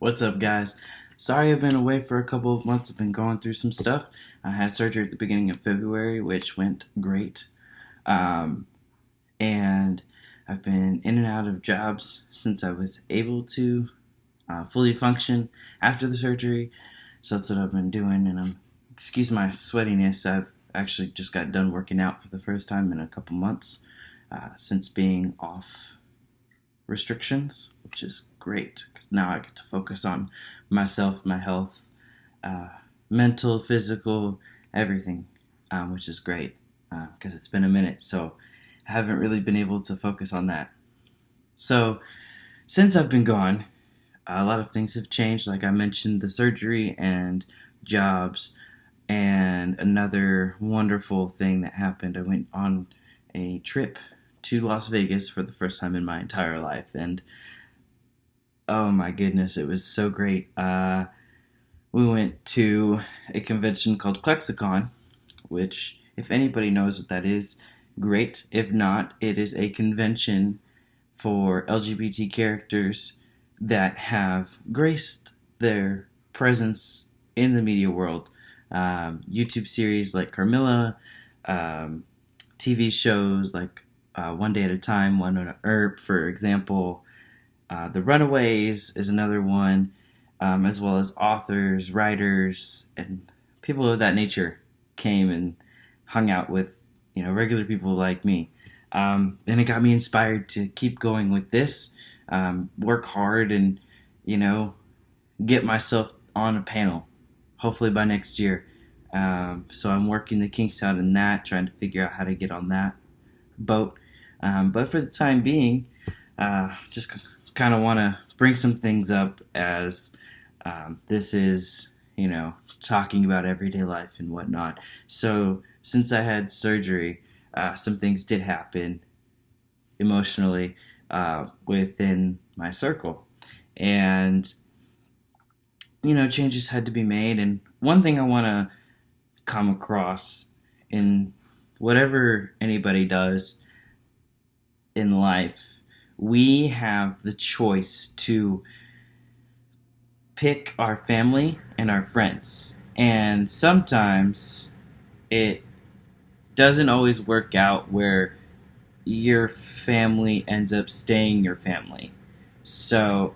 What's up, guys? Sorry I've been away for a couple of months. I've been going through some stuff. I had surgery at the beginning of February, which went great. Um, and I've been in and out of jobs since I was able to fully function after the surgery. So that's what I've been doing. And excuse my sweatiness, I've actually just got done working out for the first time in a couple months since being off restrictions, which is great because now I get to focus on myself, my health, uh, mental, physical, everything, which is great because it's been a minute. So I haven't really been able to focus on that. So since I've been gone, a lot of things have changed. Like I mentioned, the surgery and jobs. And another wonderful thing that happened, I went on a trip to Las Vegas for the first time in my entire life. And oh my goodness, it was so great. We went to a convention called Klexicon, which, if anybody knows what that is, great. If not, it is a convention for LGBT characters that have graced their presence in the media world. YouTube series like Carmilla, um, TV shows like One Day at a Time, One on Earp, for example. The Runaways is another one, as well as authors, writers, and people of that nature came and hung out with regular people like me. And it got me inspired to keep going with this, work hard, and you know get myself on a panel. Hopefully by next year. So I'm working the kinks out in that, trying to figure out how to get on that boat. But for the time being, just kind of want to bring some things up as this is, talking about everyday life and whatnot. So since I had surgery, some things did happen emotionally within my circle. And, changes had to be made. And one thing I want to come across in whatever anybody does in life, we have the choice to pick our family and our friends. And sometimes it doesn't always work out where your family ends up staying your family. So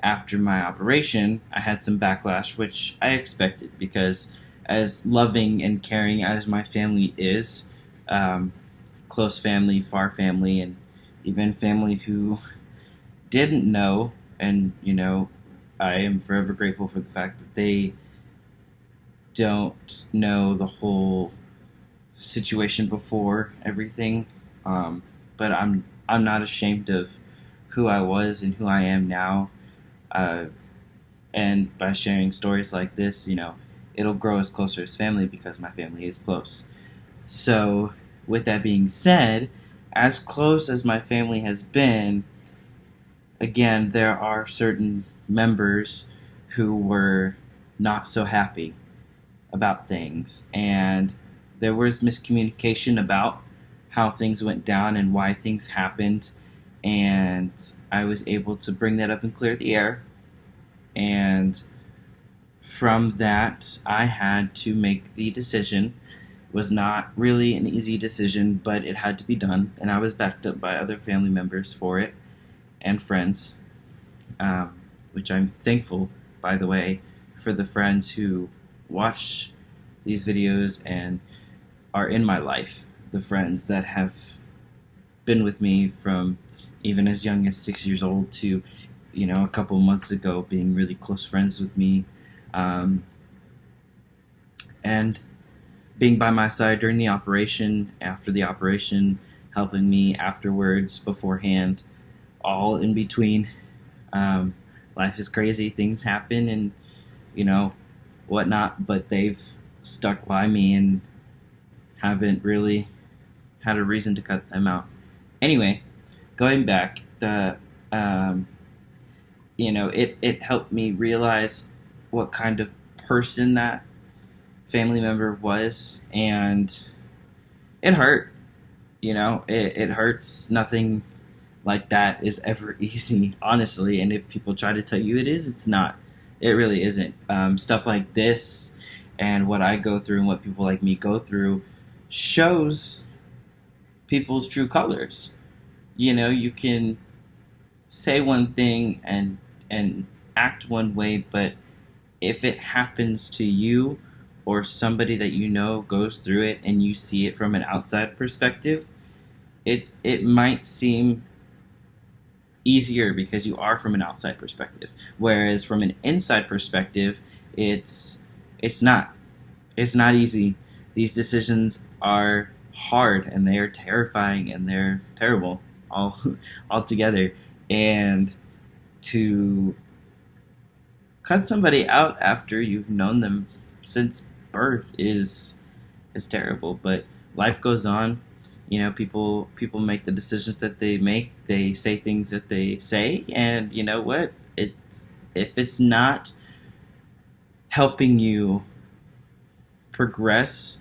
after my operation, I had some backlash, which I expected because as loving and caring as my family is, um, close family, far family, and even family who didn't know, and I am forever grateful for the fact that they don't know the whole situation before everything. But I'm not ashamed of who I was and who I am now. Uh, and by sharing stories like this, it'll grow us closer as family because my family is close. So, with that being said, as close as my family has been, again, there are certain members who were not so happy about things, and there was miscommunication about how things went down and why things happened, and I was able to bring that up and clear the air. And from that, I had to make the decision. It was not really an easy decision, but it had to be done, and I was backed up by other family members for it and friends, which I'm thankful, by the way, for the friends who watch these videos and are in my life, the friends that have been with me from even as young as 6 years old to, a couple months ago, being really close friends with me, um, and being by my side during the operation, after the operation, helping me afterwards, beforehand, all in between. Um, Life is crazy, things happen, and whatnot, but they've stuck by me and haven't really had a reason to cut them out. Anyway, going back, it helped me realize what kind of person that family member was, and it hurt. It hurts. Nothing like that is ever easy, honestly. And if people try to tell you it is, it's not. It really isn't. Stuff like this and what I go through and what people like me go through shows people's true colors. You know, you can say one thing and act one way, but if it happens to you or somebody that you know goes through it and you see it from an outside perspective, it might seem easier because you are from an outside perspective. Whereas from an inside perspective, it's not. It's not easy. These decisions are hard and they are terrifying and they're terrible all altogether. And to cut somebody out after you've known them since birth is terrible. But life goes on. You know, people make the decisions that they make. They say things that they say, and you know what? It's if it's not helping you progress,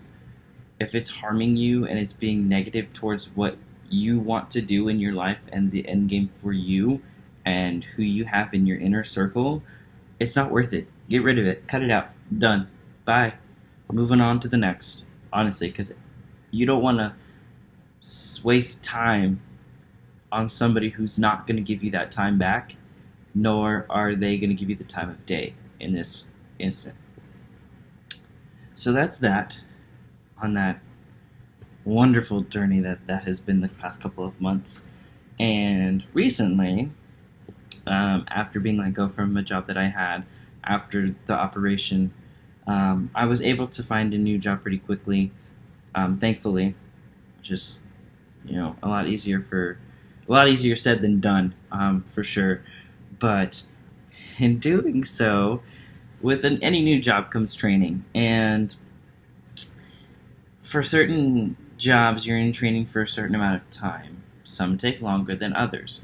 if it's harming you and it's being negative towards what you want to do in your life and the end game for you and who you have in your inner circle, it's not worth it. Get rid of it. Cut it out. Done. Bye. Moving on to the next. Honestly, because you don't want to waste time on somebody who's not going to give you that time back, nor are they going to give you the time of day in this instant. So that's that on that wonderful journey that has been the past couple of months. And recently, after being let go from a job that I had after the operation, I was able to find a new job pretty quickly, thankfully, which is, you know, a lot easier said than done, for sure. But in doing so, with any new job comes training, and for certain jobs, you're in training for a certain amount of time. Some take longer than others.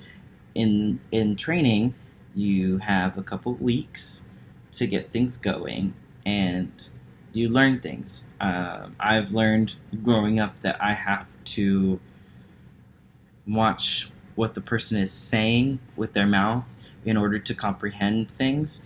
In training, you have a couple weeks to get things going, and you learn things. I've learned growing up that I have to watch what the person is saying with their mouth in order to comprehend things.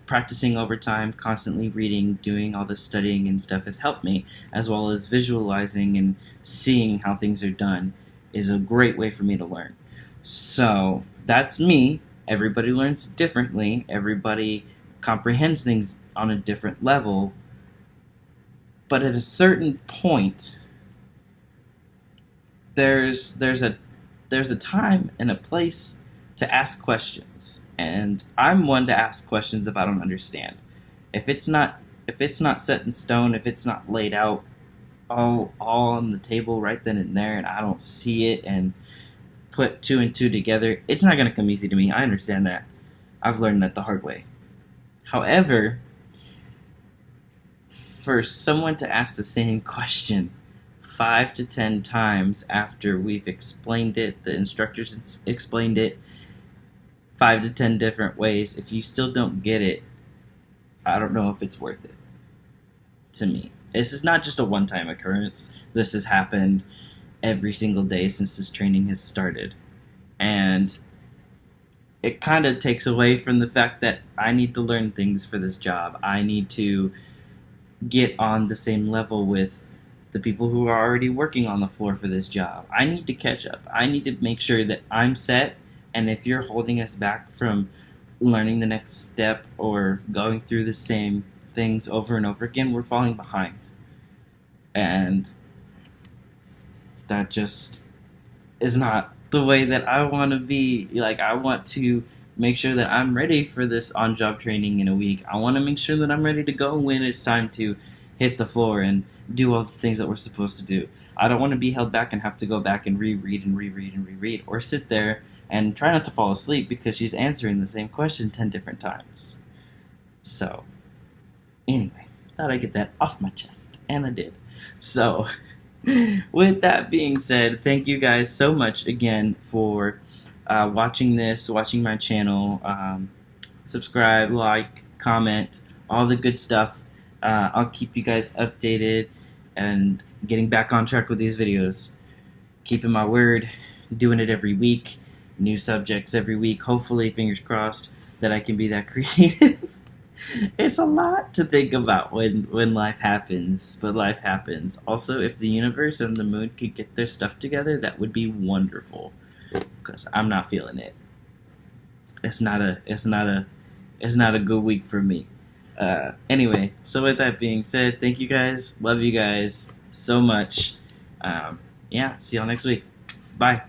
Practicing over time, constantly reading, doing all the studying and stuff has helped me, as well as visualizing and seeing how things are done is a great way for me to learn. So that's me. Everybody learns differently. Everybody comprehends things on a different level. But at a certain point, there's a time and a place to ask questions, and I'm one to ask questions if I don't understand. If it's not set in stone, if it's not laid out all on the table right then and there, and I don't see it and put two and two together, it's not going to come easy to me. I understand that. I've learned that the hard way. However, for someone to ask the same question 5 to 10 times after we've explained it, the instructors explained it 5 to 10 different ways, if you still don't get it, I don't know if it's worth it to me. This is not just a one-time occurrence. This has happened every single day since this training has started. And it kind of takes away from the fact that I need to learn things for this job. I need to get on the same level with the people who are already working on the floor for this job. I need to catch up. I need to make sure that I'm set, and if you're holding us back from learning the next step or going through the same things over and over again, we're falling behind. And that just is not the way that I want to be. Like, I want to make sure that I'm ready for this on-job training in a week. I want to make sure that I'm ready to go when it's time to hit the floor and do all the things that we're supposed to do. I don't want to be held back and have to go back and reread, or sit there and try not to fall asleep because she's answering the same question 10 different times. So, anyway, thought I'd get that off my chest, and I did. So, with that being said, thank you guys so much again for watching my channel. Subscribe, like, comment, all the good stuff. I'll keep you guys updated and getting back on track with these videos. Keeping my word, doing it every week, new subjects every week. Hopefully, fingers crossed, that I can be that creative. It's a lot to think about when life happens, but life happens. Also, if the universe and the moon could get their stuff together, that would be wonderful. Because I'm not feeling it. It's not a good week for me. Anyway, so with that being said, thank you guys. Love you guys so much. Yeah, see y'all next week. Bye.